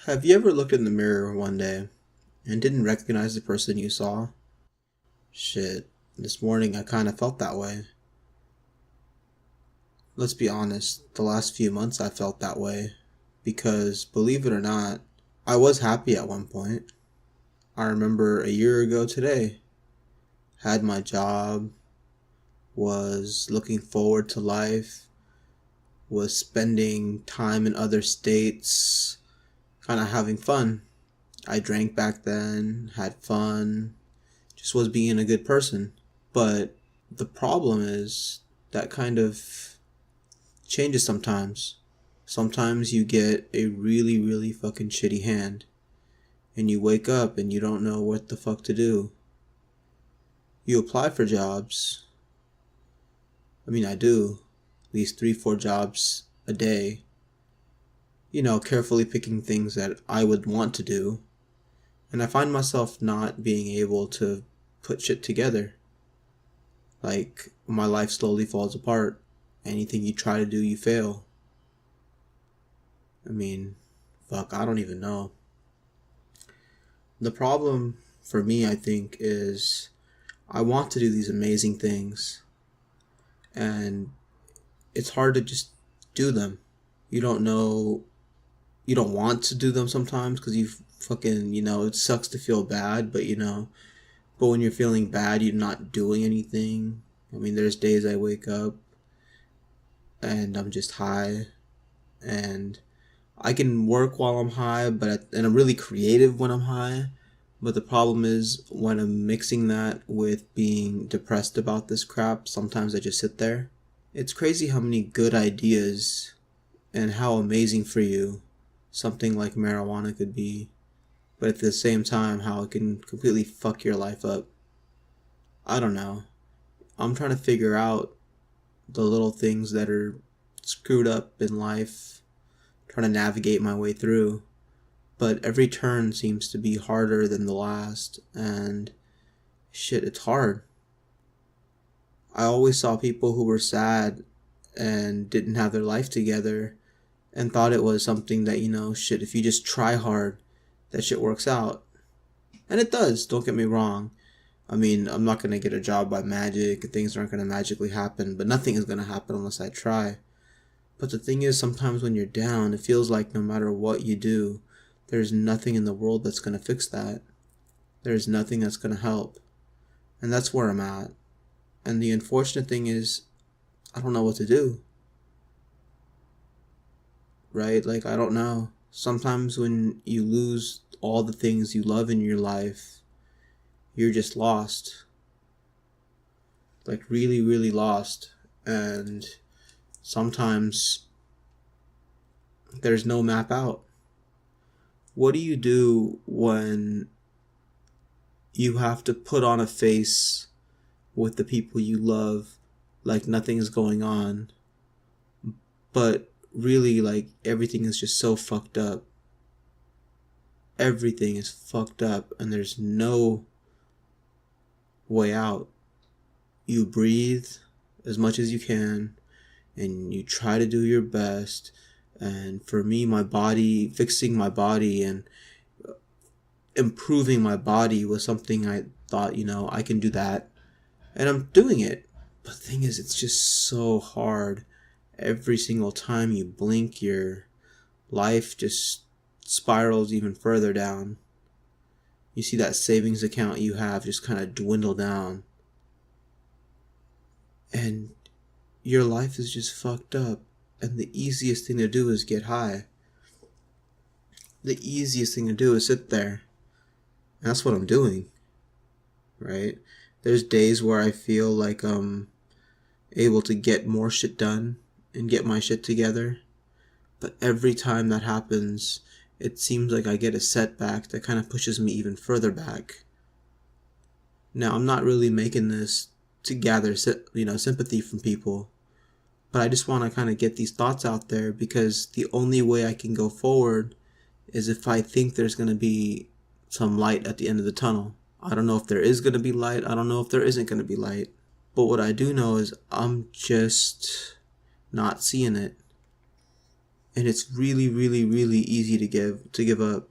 Have you ever looked in the mirror one day and didn't recognize the person you saw? Shit, this morning I kinda felt that way. Let's be honest, the last few months I felt that way. Because, believe it or not, I was happy at one point. I remember a year ago today, had my job, was looking forward to life, was spending time in other states, kinda having fun. I drank back then, had fun, just was being a good person. But the problem is that kind of changes sometimes. Sometimes you get a really, really fucking shitty hand, and you wake up and you don't know what the fuck to do. You apply for jobs. I do. At least 3, 4 jobs a day. Carefully picking things that I would want to do. And I find myself not being able to put shit together. Like, my life slowly falls apart. Anything you try to do, you fail. I don't even know. The problem for me, I think, is I want to do these amazing things. And it's hard to just do them. You don't know, you don't want to do them sometimes because you fucking, it sucks to feel bad, but when you're feeling bad, you're not doing anything. There's days I wake up and I'm just high, and I can work while I'm high, and I'm really creative when I'm high. But the problem is when I'm mixing that with being depressed about this crap, sometimes I just sit there. It's crazy how many good ideas and how amazing for you something like marijuana could be, but at the same time how it can completely fuck your life up. I don't know. I'm trying to figure out the little things that are screwed up in life, trying to navigate my way through. But every turn seems to be harder than the last, and shit, it's hard. I always saw people who were sad and didn't have their life together and thought it was something that, shit, if you just try hard, that shit works out. And it does, don't get me wrong. I'm not going to get a job by magic, things aren't going to magically happen, but nothing is going to happen unless I try. But the thing is, sometimes when you're down, it feels like no matter what you do, there's nothing in the world that's going to fix that. There's nothing that's going to help. And that's where I'm at. And the unfortunate thing is, I don't know what to do. Right? I don't know. Sometimes when you lose all the things you love in your life, you're just lost. Really, really lost. And sometimes there's no map out. What do you do when you have to put on a face with the people you love like nothing is going on, but really everything is just so fucked up? Everything is fucked up and there's no way out. You breathe as much as you can and you try to do your best. And for me, fixing my body and improving my body was something I thought, I can do that. And I'm doing it. But the thing is, it's just so hard. Every single time you blink, your life just spirals even further down. You see that savings account you have just kind of dwindle down. And your life is just fucked up. And the easiest thing to do is get high. The easiest thing to do is sit there. And that's what I'm doing. Right? There's days where I feel like I'm able to get more shit done and get my shit together. But every time that happens, it seems like I get a setback that kind of pushes me even further back. Now, I'm not really making this to gather, sympathy from people. But I just want to kind of get these thoughts out there because the only way I can go forward is if I think there's going to be some light at the end of the tunnel. I don't know if there is going to be light. I don't know if there isn't going to be light. But what I do know is I'm just not seeing it. And it's really, really, really easy to give up.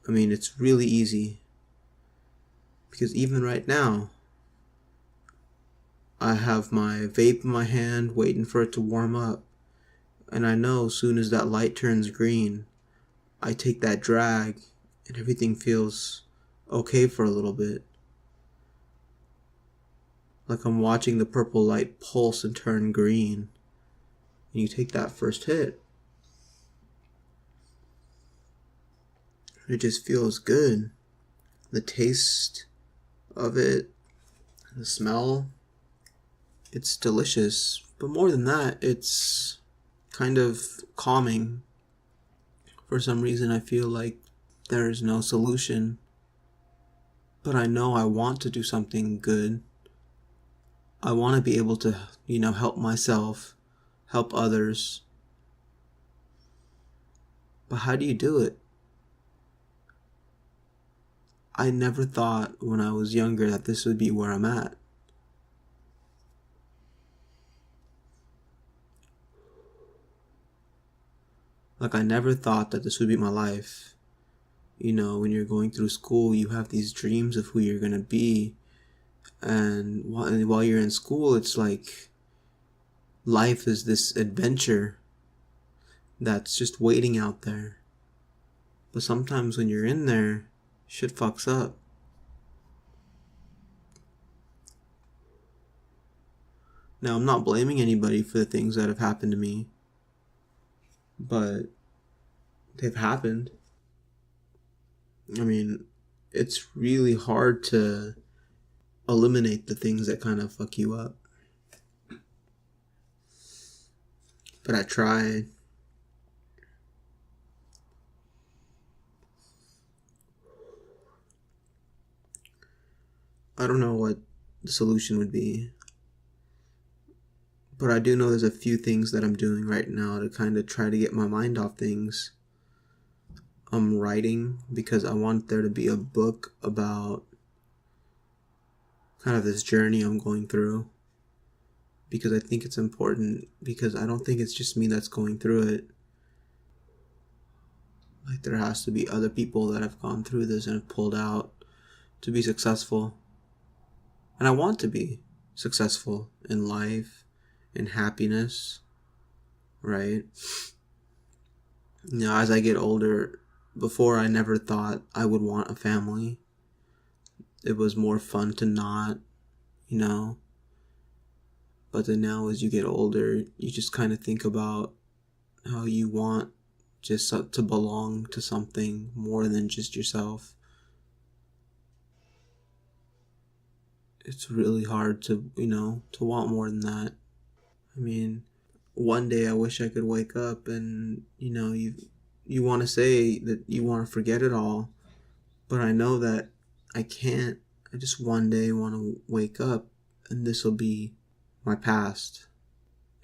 I mean, it's really easy. Because even right now, I have my vape in my hand waiting for it to warm up. And I know as soon as that light turns green, I take that drag and everything feels okay for a little bit. Like I'm watching the purple light pulse and turn green. And you take that first hit. It just feels good. The taste of it, the smell, it's delicious. But more than that, it's kind of calming. For some reason, I feel like there is no solution. But I know I want to do something good. I want to be able to, help myself, help others. But how do you do it? I never thought when I was younger that this would be where I'm at. Like I never thought that this would be my life. When you're going through school, you have these dreams of who you're going to be. And while you're in school, it's like life is this adventure that's just waiting out there. But sometimes when you're in there, shit fucks up. Now, I'm not blaming anybody for the things that have happened to me, but they've happened. I mean, it's really hard to eliminate the things that kind of fuck you up. But I try. I don't know what the solution would be. But I do know there's a few things that I'm doing right now to kind of try to get my mind off things. I'm writing because I want there to be a book about kind of this journey I'm going through. Because I think it's important. Because I don't think it's just me that's going through it. Like there has to be other people that have gone through this and have pulled out to be successful. And I want to be successful in life, in happiness, right? As I get older, before I never thought I would want a family. It was more fun to not, But then now as you get older, you just kind of think about how you want just to belong to something more than just yourself. It's really hard to want more than that. I mean, one day I wish I could wake up and, you want to say that you want to forget it all, but I know that I can't. I just one day want to wake up and this will be my past.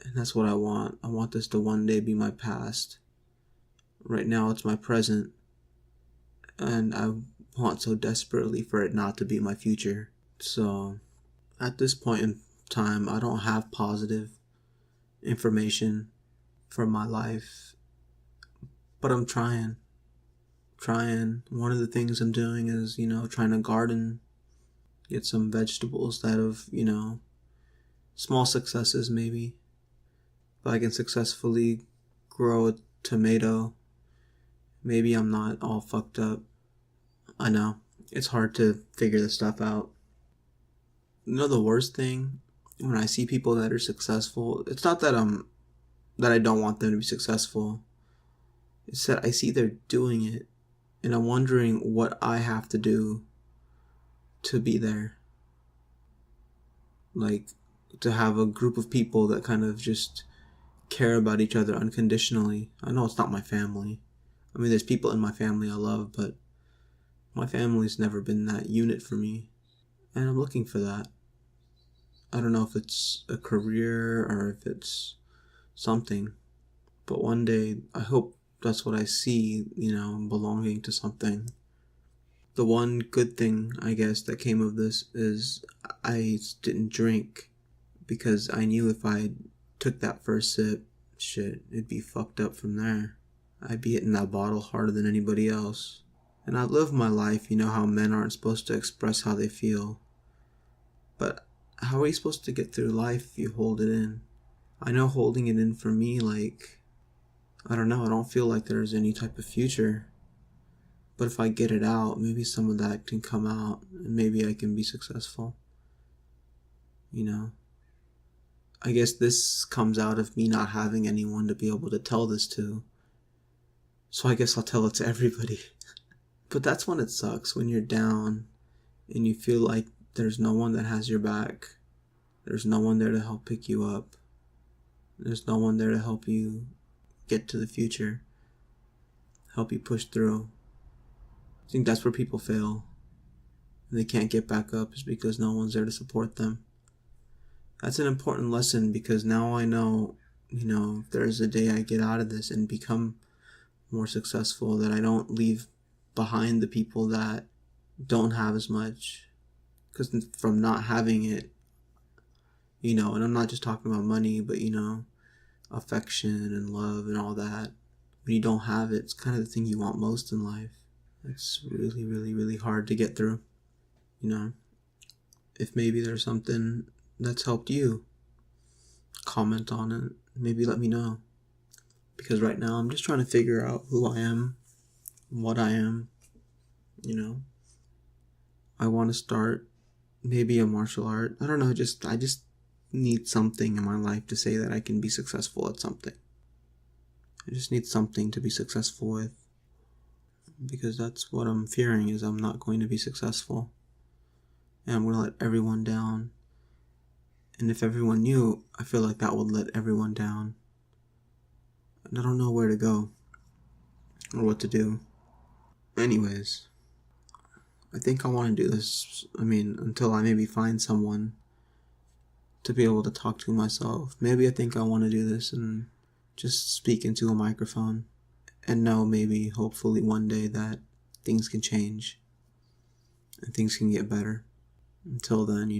And that's what I want. I want this to one day be my past. Right now it's my present. And I want so desperately for it not to be my future. So, at this point in time, I don't have positive information for my life. But I'm trying. One of the things I'm doing is, trying to garden. Get some vegetables that have, small successes maybe. If I can successfully grow a tomato, maybe I'm not all fucked up. I know. It's hard to figure this stuff out. The worst thing when I see people that are successful, it's not that I don't want them to be successful. It's that I see they're doing it and I'm wondering what I have to do to be there. Like to have a group of people that kind of just care about each other unconditionally. I know it's not my family. I mean, there's people in my family I love, but my family's never been that unit for me. And I'm looking for that. I don't know if it's a career or if it's something. But one day, I hope that's what I see, belonging to something. The one good thing, I guess, that came of this is I didn't drink because I knew if I took that first sip, shit, it'd be fucked up from there. I'd be hitting that bottle harder than anybody else. And I live my life, you know how men aren't supposed to express how they feel. But how are you supposed to get through life if you hold it in? I know holding it in for me, like, I don't know, I don't feel like there's any type of future. But if I get it out, maybe some of that can come out and maybe I can be successful. You know? I guess this comes out of me not having anyone to be able to tell this to. So I guess I'll tell it to everybody. But that's when it sucks, when you're down and you feel like there's no one that has your back. There's no one there to help pick you up. There's no one there to help you get to the future. Help you push through. I think that's where people fail. And they can't get back up is because no one's there to support them. That's an important lesson because now I know, if there's a day I get out of this and become more successful, that I don't leave behind the people that don't have as much. Because from not having it, and I'm not just talking about money, but, affection and love and all that. When you don't have it, it's kind of the thing you want most in life. It's really, really, really hard to get through. If maybe there's something that's helped you, comment on it. Maybe let me know. Because right now I'm just trying to figure out who I am, what I am. I want to start maybe a martial art. I don't know, I just need something in my life to say that I can be successful at something. I just need something to be successful with. Because that's what I'm fearing, is I'm not going to be successful. And I'm going to let everyone down. And if everyone knew, I feel like that would let everyone down. And I don't know where to go. Or what to do. Anyways. I think I want to do this, until I maybe find someone to be able to talk to myself. Maybe I think I want to do this and just speak into a microphone. And know maybe, hopefully one day that things can change. And things can get better. Until then,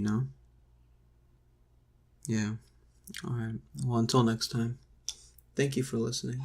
Yeah. Alright. Well, until next time. Thank you for listening.